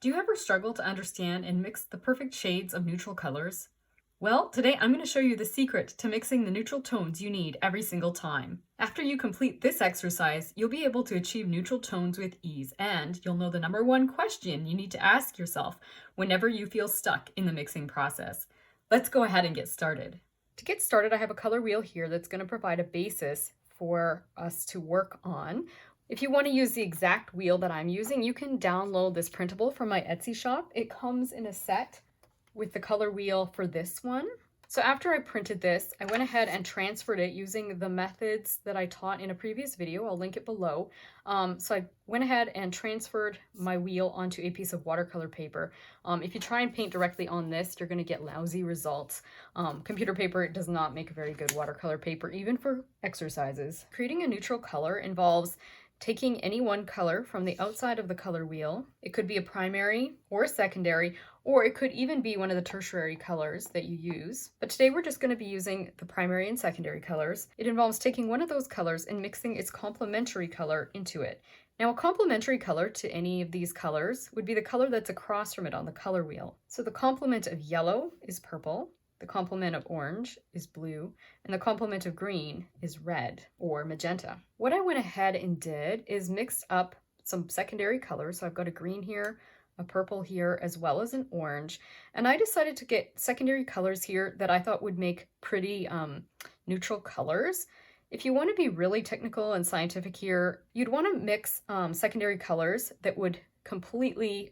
Do you ever struggle to understand and mix the perfect shades of neutral colors? Well, today I'm going to show you the secret to mixing the neutral tones you need every single time. After you complete this exercise, you'll be able to achieve neutral tones with ease, and you'll know the number one question you need to ask yourself whenever you feel stuck in the mixing process. Let's go ahead and get started. To get started, I have a color wheel here that's going to provide a basis for us to work on. If you want to use the exact wheel that I'm using, you can download this printable from my Etsy shop. It comes in a set with the color wheel for this one. So after I printed this, I went ahead and transferred it using the methods that I taught in a previous video. I'll link it below. So I went ahead and transferred my wheel onto a piece of watercolor paper. If you try and paint directly on this, you're going to get lousy results. Computer paper does not make a very good watercolor paper, even for exercises. Creating a neutral color involves taking any one color from the outside of the color wheel. It could be a primary or a secondary, or it could even be one of the tertiary colors that you use. But today we're just going to be using the primary and secondary colors. It involves taking one of those colors and mixing its complementary color into it. Now, a complementary color to any of these colors would be the color that's across from it on the color wheel. So the complement of yellow is purple, the complement of orange is blue, and the complement of green is red or magenta. What I went ahead and did is mix up some secondary colors. So I've got a green here, a purple here, as well as an orange. And I decided to get secondary colors here that I thought would make pretty neutral colors. If you want to be really technical and scientific here, you'd want to mix secondary colors that would completely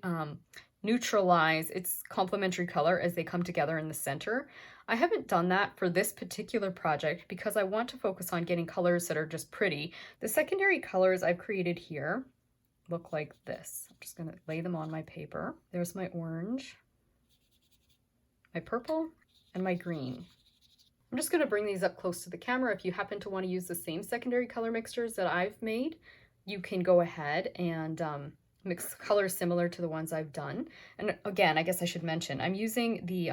neutralize its complementary color as they come together in the center. I haven't done that for this particular project because I want to focus on getting colors that are just pretty. The secondary colors I've created here look like this. I'm just going to lay them on my paper. There's my orange, my purple, and my green. I'm just going to bring these up close to the camera. If you happen to want to use the same secondary color mixtures that I've made, you can go ahead and mix colors similar to the ones I've done. And again, I guess I should mention, I'm using the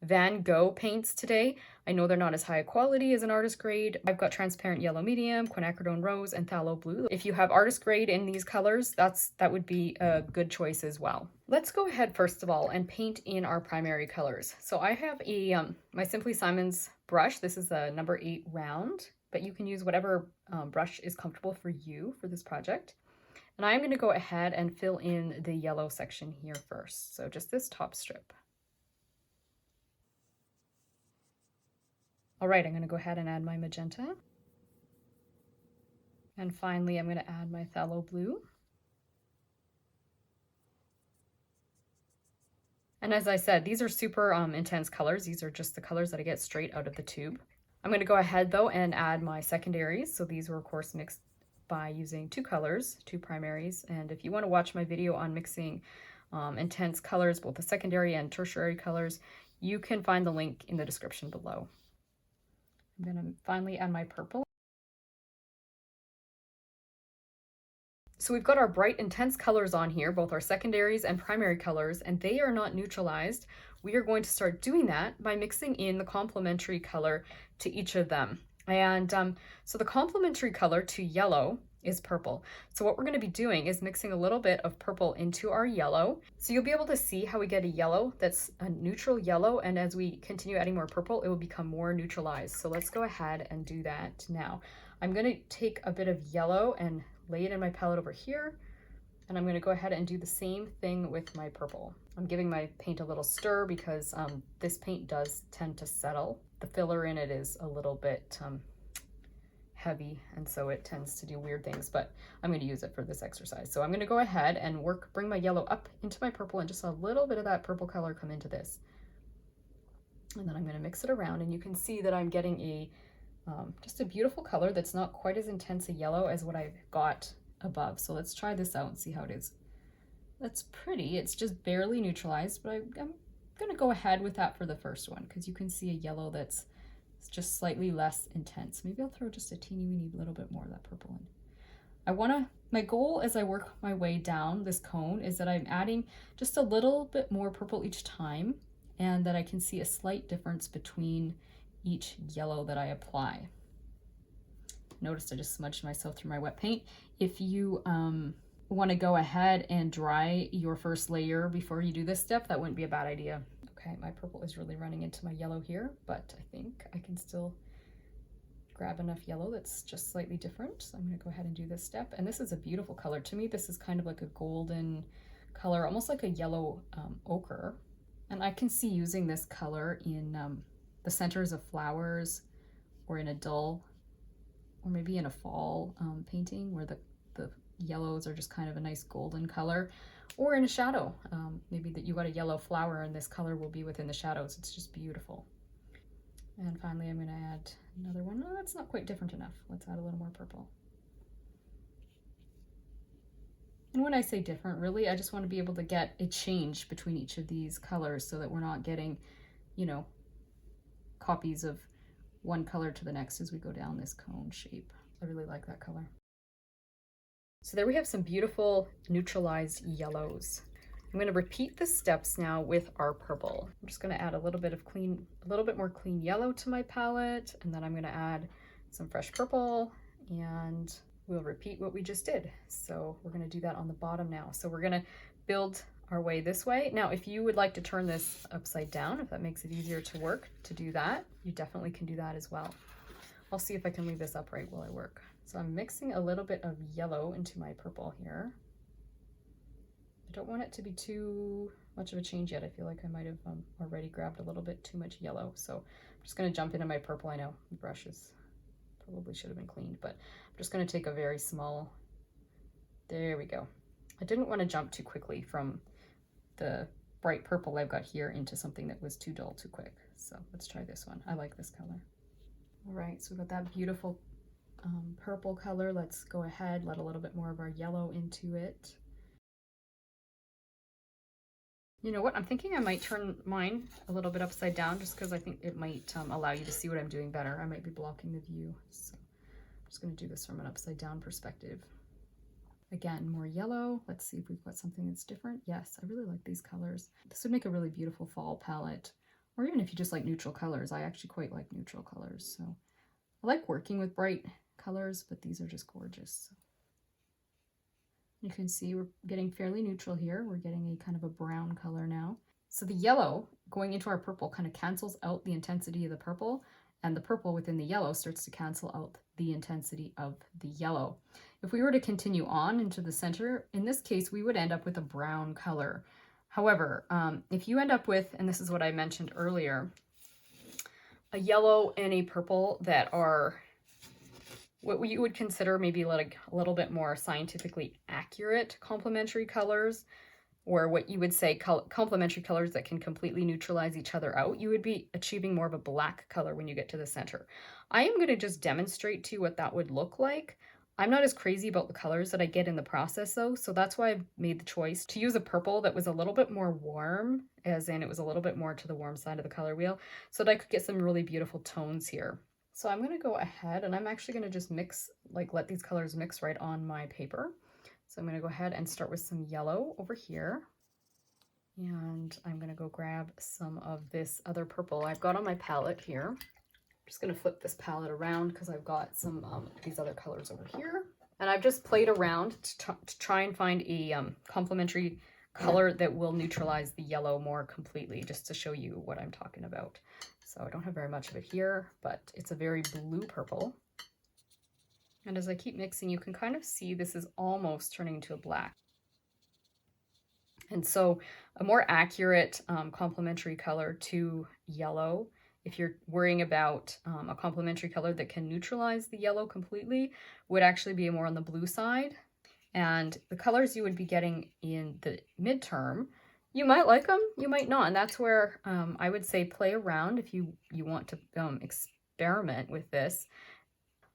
Van Gogh paints today. I know they're not as high quality as an artist grade. I've got transparent yellow medium, quinacridone rose, and phthalo blue. If you have artist grade in these colors, that would be a good choice as well. Let's go ahead first of all and paint in our primary colors. So I have a my Simply Simons brush. This is a number 8 round, but you can use whatever brush is comfortable for you for this project. And I'm going to go ahead and fill in the yellow section here first. So just this top strip. All right, I'm going to go ahead and add my magenta. And finally, I'm going to add my phthalo blue. And as I said, these are super intense colors. These are just the colors that I get straight out of the tube. I'm going to go ahead though and add my secondaries. So these were of course mixed by using 2 colors, 2 primaries. And if you want to watch my video on mixing intense colors, both the secondary and tertiary colors, you can find the link in the description below. I'm going to finally add my purple. So we've got our bright, intense colors on here, both our secondaries and primary colors, and they are not neutralized. We are going to start doing that by mixing in the complementary color to each of them. And so the complementary color to yellow is purple. So what we're going to be doing is mixing a little bit of purple into our yellow. So you'll be able to see how we get a yellow that's a neutral yellow, and as we continue adding more purple, it will become more neutralized. So let's go ahead and do that now. I'm going to take a bit of yellow and lay it in my palette over here, and I'm going to go ahead and do the same thing with my purple. I'm giving my paint a little stir because this paint does tend to settle. The filler in it is a little bit heavy, and so it tends to do weird things, but I'm going to use it for this exercise. So I'm going to go ahead and bring my yellow up into my purple, and just a little bit of that purple color come into this. And then I'm going to mix it around, and you can see that I'm getting a just a beautiful color that's not quite as intense a yellow as what I've got above. So let's try this out and see how it is. That's pretty. It's just barely neutralized, but I'm going to go ahead with that for the first one because you can see a yellow that's just slightly less intense. Maybe I'll throw just a teeny weeny little bit more of that purple in. My goal as I work my way down this cone is that I'm adding just a little bit more purple each time, and that I can see a slight difference between each yellow that I apply. Notice I just smudged myself through my wet paint. If you want to go ahead and dry your first layer before you do this step, that wouldn't be a bad idea. Okay, my purple is really running into my yellow here, but I think I can still grab enough yellow that's just slightly different. So I'm going to go ahead and do this step. And this is a beautiful color. To me, this is kind of like a golden color, almost like a yellow ochre. And I can see using this color in the centers of flowers, or in a dull, or maybe in a fall painting where the yellows are just kind of a nice golden color, or in a shadow. Maybe that you got a yellow flower and this color will be within the shadows. It's just beautiful. And finally, I'm going to add another one. No, that's not quite different enough. Let's add a little more purple. And when I say different, really, I just want to be able to get a change between each of these colors so that we're not getting, you know, copies of one color to the next as we go down this cone shape. I really like that color. So there we have some beautiful neutralized yellows. I'm going to repeat the steps now with our purple. I'm just going to add a little bit more clean yellow to my palette, and then I'm going to add some fresh purple, and we'll repeat what we just did. So we're going to do that on the bottom now. So we're going to build our way this way. Now, if you would like to turn this upside down, if that makes it easier to work, to do that, you definitely can do that as well. I'll see if I can leave this upright while I work. So I'm mixing a little bit of yellow into my purple here. I don't want it to be too much of a change yet. I feel like I might have already grabbed a little bit too much yellow. So I'm just going to jump into my purple. I know the brushes probably should have been cleaned, but I'm just going to take a very small, there we go. I didn't want to jump too quickly from the bright purple I've got here into something that was too dull too quick. So let's try this one. I like this color. All right, so we've got that beautiful purple color. Let's go ahead, let a little bit more of our yellow into it. You know what, I'm thinking I might turn mine a little bit upside down just because I think it might allow you to see what I'm doing better. I might be blocking the view. So I'm just going to do this from an upside down perspective. Again, more yellow. Let's see if we've got something that's different. Yes, I really like these colors. This would make a really beautiful fall palette. Or even if you just like neutral colors. I actually quite like neutral colors. So I like working with bright colors, but these are just gorgeous. You can see we're getting fairly neutral here. We're getting a kind of a brown color now. So the yellow going into our purple kind of cancels out the intensity of the purple, and the purple within the yellow starts to cancel out the intensity of the yellow. If we were to continue on into the center, in this case, we would end up with a brown color. However, if you end up with, and this is what I mentioned earlier, a yellow and a purple that are what you would consider maybe like a little bit more scientifically accurate complementary colors, or what you would say complementary colors that can completely neutralize each other out, you would be achieving more of a black color when you get to the center. I am going to just demonstrate to you what that would look like. I'm not as crazy about the colors that I get in the process though, so that's why I've made the choice to use a purple that was a little bit more warm, as in it was a little bit more to the warm side of the color wheel, so that I could get some really beautiful tones here. So I'm going to go ahead and I'm actually going to just mix, like let these colors mix right on my paper. So I'm going to go ahead and start with some yellow over here. And I'm going to go grab some of this other purple I've got on my palette here. I'm just going to flip this palette around because I've got some these other colors over here. And I've just played around to try and find a complementary color that will neutralize the yellow more completely, just to show you what I'm talking about. So I don't have very much of it here, but it's a very blue purple. And as I keep mixing, you can kind of see this is almost turning into a black. And so a more accurate complementary color to yellow, if you're worrying about a complementary color that can neutralize the yellow completely, would actually be more on the blue side. And the colors you would be getting in the midterm, you might like them, you might not. And that's where I would say play around if you want to experiment with this.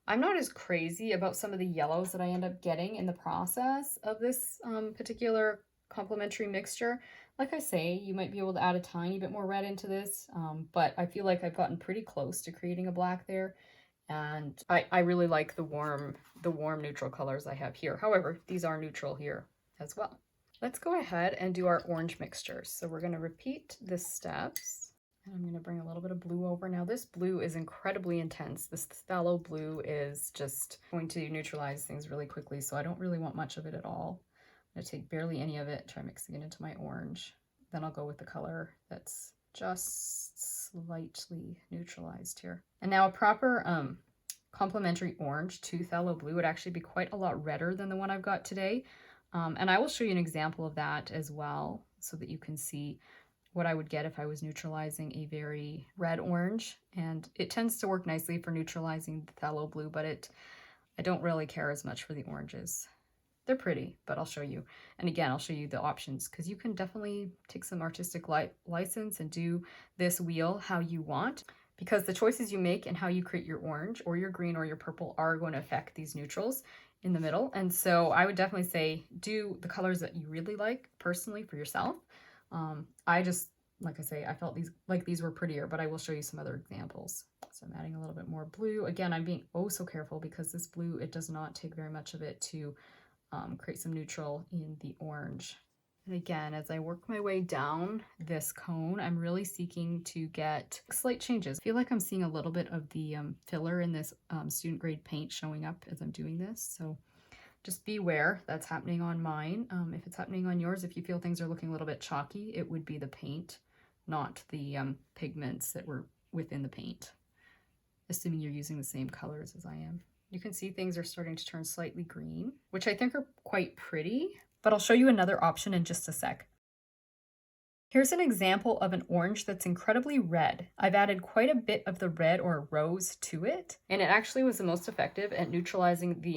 I'm not as crazy about some of the yellows that I end up getting in the process of this particular complementary mixture. Like I say, you might be able to add a tiny bit more red into this, but I feel like I've gotten pretty close to creating a black there. And I really like the warm neutral colors I have here. However, these are neutral here as well. Let's go ahead and do our orange mixture. So we're going to repeat the steps. And I'm going to bring a little bit of blue over. Now this blue is incredibly intense. This phthalo blue is just going to neutralize things really quickly, so I don't really want much of it at all. I'm going to take barely any of it, try mixing it into my orange. Then I'll go with the color that's just slightly neutralized here. And now a proper complementary orange to phthalo blue would actually be quite a lot redder than the one I've got today. And I will show you an example of that as well so that you can see what I would get if I was neutralizing a very red orange. And it tends to work nicely for neutralizing the phthalo blue, but I don't really care as much for the oranges. They're pretty, but I'll show you. And again, I'll show you the options because you can definitely take some artistic license and do this wheel how you want, because the choices you make and how you create your orange or your green or your purple are going to affect these neutrals in the middle. And so I would definitely say do the colors that you really like personally for yourself. I just, like I say, I felt these were prettier, but I will show you some other examples. So I'm adding a little bit more blue. Again, I'm being oh so careful because this blue, it does not take very much of it to create some neutral in the orange. And again, as I work my way down this cone, I'm really seeking to get slight changes. I feel like I'm seeing a little bit of the filler in this student grade paint showing up as I'm doing this. So just beware, that's happening on mine. If it's happening on yours, if you feel things are looking a little bit chalky, it would be the paint, not the pigments that were within the paint, assuming you're using the same colors as I am. You can see things are starting to turn slightly green, which I think are quite pretty, but I'll show you another option in just a sec. Here's an example of an orange that's incredibly red. I've added quite a bit of the red or rose to it, and it actually was the most effective at neutralizing the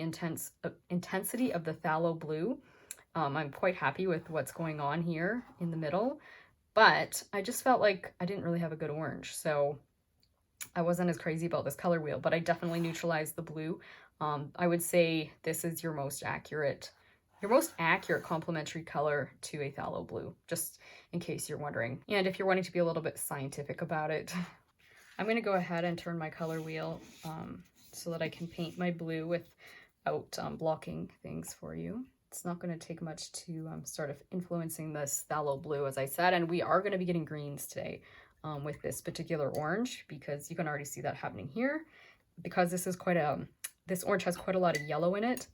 intensity of the phthalo blue. I'm quite happy with what's going on here in the middle, but I just felt like I didn't really have a good orange, so I wasn't as crazy about this color wheel, but I definitely neutralized the blue. I would say this is your most accurate complementary color to a phthalo blue, just in case you're wondering. And if you're wanting to be a little bit scientific about it, I'm going to go ahead and turn my color wheel so that I can paint my blue without blocking things for you. It's not going to take much to start influencing this phthalo blue, as I said, and we are going to be getting greens today. With this particular orange, because you can already see that happening here, because this is this orange has quite a lot of yellow in it,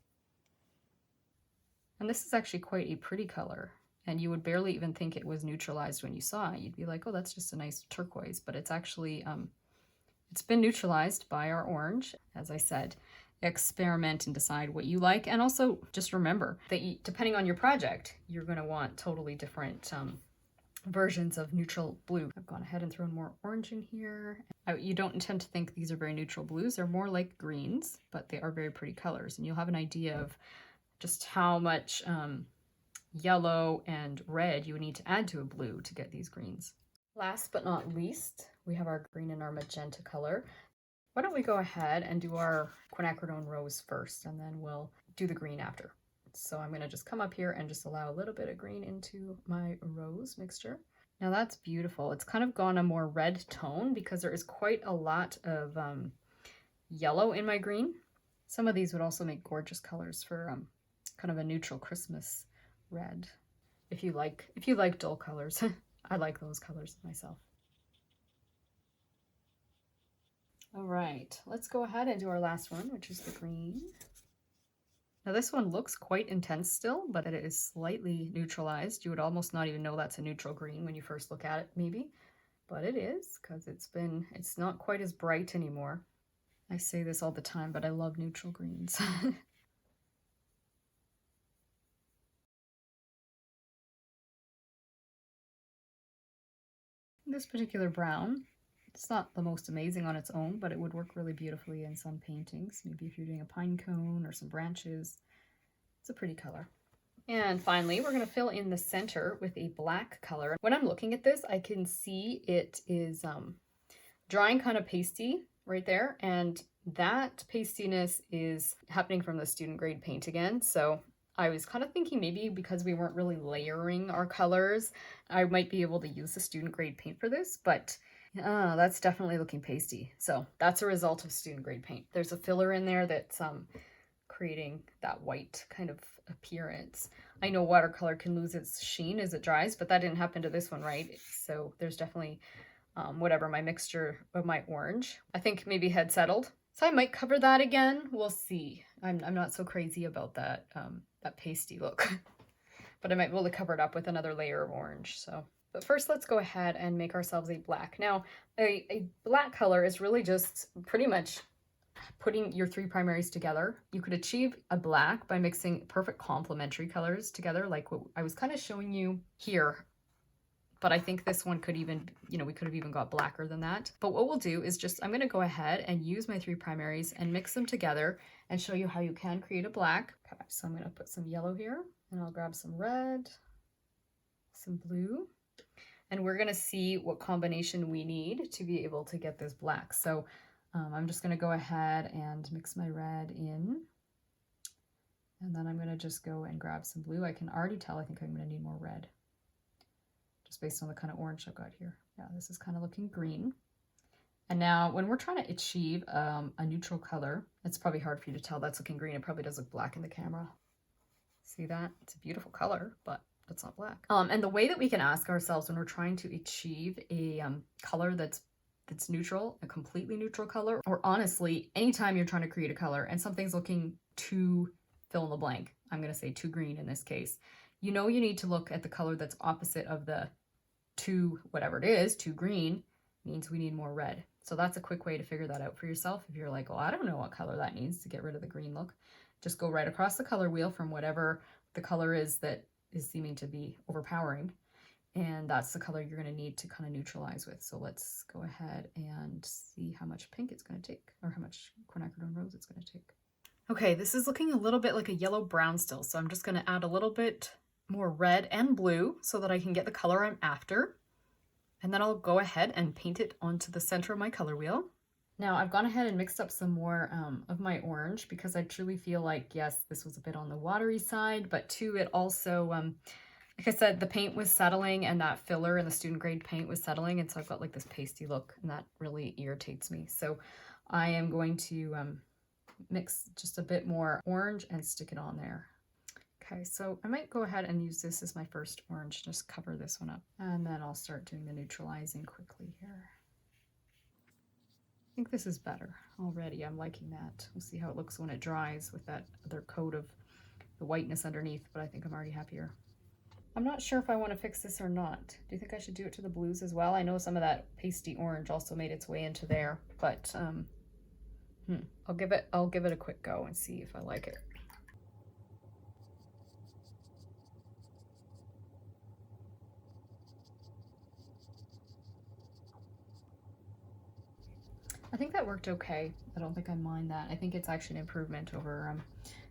and this is actually quite a pretty color, and you would barely even think it was neutralized when you saw it. You'd be like, oh, that's just a nice turquoise, but it's actually it's been neutralized by our orange. As I said, experiment and decide what you like, and also just remember that depending on your project, you're going to want totally different versions of neutral blue. I've gone ahead and thrown more orange in here. You don't intend to think these are very neutral blues. They're more like greens, but they are very pretty colors, and you'll have an idea of just how much yellow and red you would need to add to a blue to get these greens. Last but not least, we have our green and our magenta color. Why don't we go ahead and do our quinacridone rose first, and then we'll do the green after. So I'm going to just come up here and just allow a little bit of green into my rose mixture. Now that's beautiful. It's kind of gone a more red tone because there is quite a lot of yellow in my green. Some of these would also make gorgeous colors for kind of a neutral Christmas red. If you like dull colors, I like those colors myself. All right, let's go ahead and do our last one, which is the green. Now this one looks quite intense still, but it is slightly neutralized. You would almost not even know that's a neutral green when you first look at it, maybe. But it is, because it's not quite as bright anymore. I say this all the time, but I love neutral greens. This particular brown, it's not the most amazing on its own, but it would work really beautifully in some paintings. Maybe if you're doing a pine cone or some branches. It's a pretty color. And finally, we're going to fill in the center with a black color. When I'm looking at this, I can see it is drying kind of pasty right there. And that pastiness is happening from the student grade paint again. So I was kind of thinking maybe because we weren't really layering our colors, I might be able to use the student grade paint for this, but that's definitely looking pasty. So that's a result of student grade paint. There's a filler in there that's creating that white kind of appearance. I know watercolor can lose its sheen as it dries, but that didn't happen to this one, right? So there's definitely whatever, my mixture of my orange, I think maybe had settled. So I might cover that again. We'll see. I'm not so crazy about that, that pasty look. but I might be able to cover it up with another layer of orange. So, but first let's go ahead and make ourselves a black. Now, a black color is really just pretty much putting your three primaries together. You could achieve a black by mixing perfect complementary colors together, like what I was kind of showing you here. But I think this one could even, we could have even got blacker than that. But what we'll do is just, I'm going to go ahead and use my three primaries and mix them together and show you how you can create a black. Okay, so I'm going to put some yellow here, and I'll grab some red, some blue, and we're going to see what combination we need to be able to get this black. So I'm just going to go ahead and mix my red in, and then I'm going to just go and grab some blue. I can already tell I think I'm going to need more red, just based on the kind of orange I've got here. Yeah, this is kind of looking green. And now when we're trying to achieve a neutral color, it's probably hard for you to tell that's looking green. It probably does look black in the camera. See that? It's a beautiful color, but it's not black. And the way that we can ask ourselves when we're trying to achieve a color that's neutral, a completely neutral color, or honestly, anytime you're trying to create a color and something's looking too fill in the blank, I'm going to say too green in this case, you need to look at the color that's opposite of the too, whatever it is, too green means we need more red. So that's a quick way to figure that out for yourself. If you're like, well, I don't know what color that needs to get rid of the green look, just go right across the color wheel from whatever the color is that is seeming to be overpowering. And that's the color you're going to need to kind of neutralize with. So let's go ahead and see how much pink it's going to take, or how much quinacridone rose it's going to take. Okay, this is looking a little bit like a yellow brown still. So I'm just going to add a little bit more red and blue so that I can get the color I'm after. And then I'll go ahead and paint it onto the center of my color wheel. Now I've gone ahead and mixed up some more of my orange because I truly feel like, yes, this was a bit on the watery side, but two, it also, like I said, the paint was settling and that filler in the student grade paint was settling. And so I've got like this pasty look and that really irritates me. So I am going to mix just a bit more orange and stick it on there. Okay, so I might go ahead and use this as my first orange, just cover this one up. And then I'll start doing the neutralizing quickly here. I think this is better already. I'm liking that. We'll see how it looks when it dries with that other coat of the whiteness underneath, but I think I'm already happier. I'm not sure if I want to fix this or not. Do you think I should do it to the blues as well? I know some of that pasty orange also made its way into there, but I'll give it a quick go and see if I like it. I think that worked okay. I don't think I mind that. I think it's actually an improvement over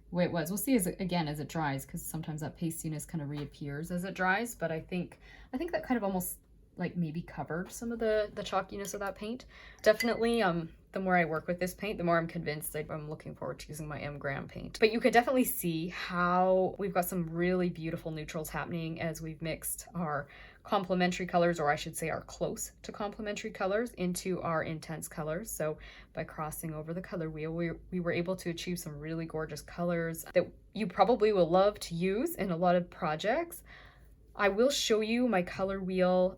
the way it was. We'll see as it dries, because sometimes that pastiness kind of reappears as it dries. But I think that kind of almost like maybe covered some of the chalkiness of that paint. Definitely, the more I work with this paint, the more I'm convinced I'm looking forward to using my M. Graham paint. But you can definitely see how we've got some really beautiful neutrals happening as we've mixed our complementary colors, or I should say our close to complementary colors, into our intense colors. So by crossing over the color wheel, we were able to achieve some really gorgeous colors that you probably will love to use in a lot of projects. I will show you my color wheel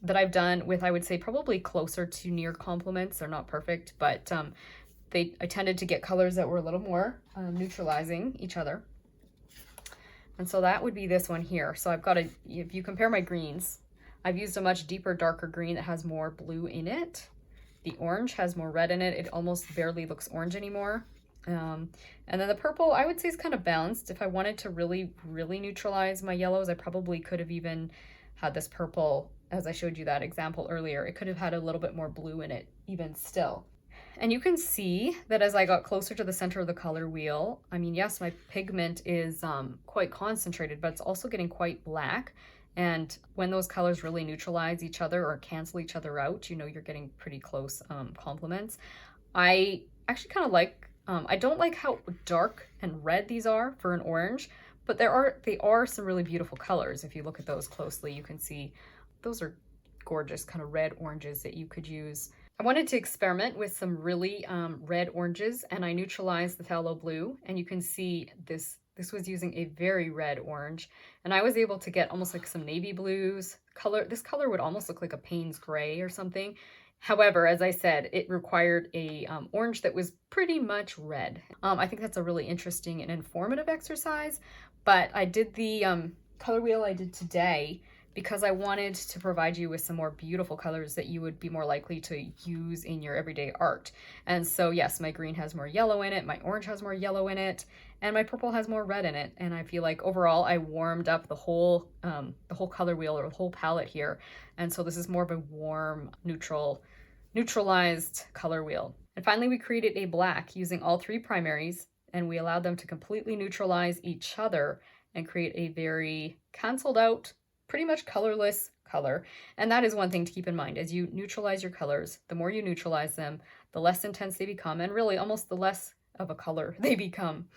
that I've done with, I would say, probably closer to near complements. They're not perfect, but I tended to get colors that were a little more neutralizing each other. And so that would be this one here. So I've got if you compare my greens, I've used a much deeper, darker green that has more blue in it. The orange has more red in it. It almost barely looks orange anymore. And then the purple, I would say, is kind of balanced. If I wanted to really, really neutralize my yellows, I probably could have even had this purple, as I showed you that example earlier. It could have had a little bit more blue in it, even still. And you can see that as I got closer to the center of the color wheel, I mean, yes, my pigment is quite concentrated, but it's also getting quite black. And when those colors really neutralize each other or cancel each other out, you're getting pretty close complements. I actually kind of like, I don't like how dark and red these are for an orange, but they are some really beautiful colors. If you look at those closely, you can see those are gorgeous kind of red oranges that you could use. I wanted to experiment with some really red oranges, and I neutralized the phthalo blue, and you can see this was using a very red orange, and I was able to get almost like some navy blues color. This color would almost look like a Payne's gray or something. However, as I said, it required a orange that was pretty much red. I think that's a really interesting and informative exercise, but I did the color wheel I did today because I wanted to provide you with some more beautiful colors that you would be more likely to use in your everyday art. And so yes, my green has more yellow in it, my orange has more yellow in it, and my purple has more red in it. And I feel like overall I warmed up the whole color wheel, or the whole palette here. And so this is more of a warm, neutralized color wheel. And finally, we created a black using all three primaries, and we allowed them to completely neutralize each other and create a very canceled out, pretty much colorless color. And that is one thing to keep in mind. As you neutralize your colors, the more you neutralize them, the less intense they become, and really almost the less of a color they become.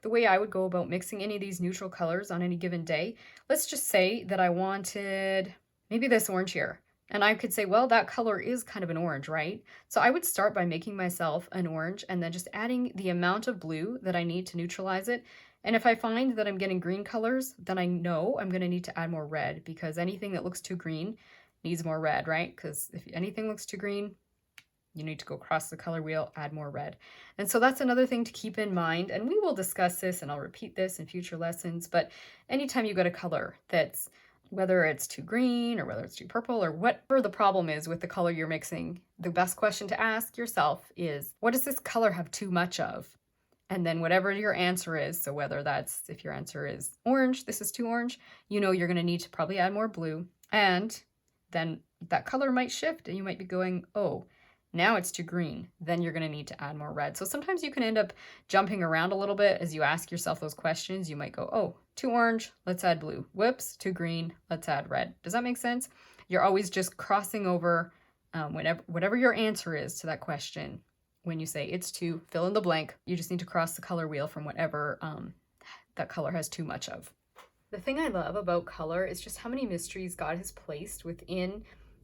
The way I would go about mixing any of these neutral colors on any given day, let's just say that I wanted maybe this orange here. And I could say, well, that color is kind of an orange, right? So I would start by making myself an orange and then just adding the amount of blue that I need to neutralize it. And if I find that I'm getting green colors, then I know I'm going to need to add more red, because anything that looks too green needs more red, right? Because if anything looks too green, you need to go across the color wheel, add more red. And so that's another thing to keep in mind. And we will discuss this, and I'll repeat this in future lessons. But anytime you get a color that's, whether it's too green or whether it's too purple or whatever the problem is with the color you're mixing, the best question to ask yourself is, what does this color have too much of? And then whatever your answer is, so whether that's, if your answer is orange, this is too orange, you know you're going to need to probably add more blue. And then that color might shift and you might be going, oh, now it's too green. Then you're going to need to add more red. So sometimes you can end up jumping around a little bit as you ask yourself those questions. You might go, oh, too orange, let's add blue. Whoops, too green, let's add red. Does that make sense? You're always just crossing over whatever your answer is to that question. When you say it's too, fill in the blank, you just need to cross the color wheel from whatever that color has too much of. The thing I love about color is just how many mysteries God has placed within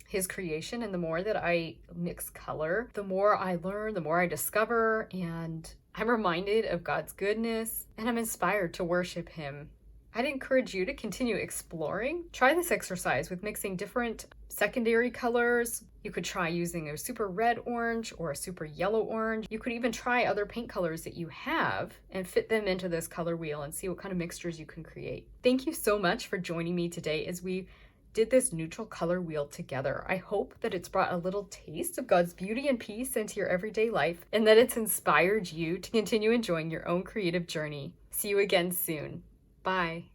his creation. And the more that I mix color, the more I learn, the more I discover, and I'm reminded of God's goodness, and I'm inspired to worship him. I'd encourage you to continue exploring. Try this exercise with mixing different secondary colors. You could try using a super red orange or a super yellow orange. You could even try other paint colors that you have and fit them into this color wheel and see what kind of mixtures you can create. Thank you so much for joining me today as we did this neutral color wheel together. I hope that it's brought a little taste of God's beauty and peace into your everyday life, and that it's inspired you to continue enjoying your own creative journey. See you again soon. Bye.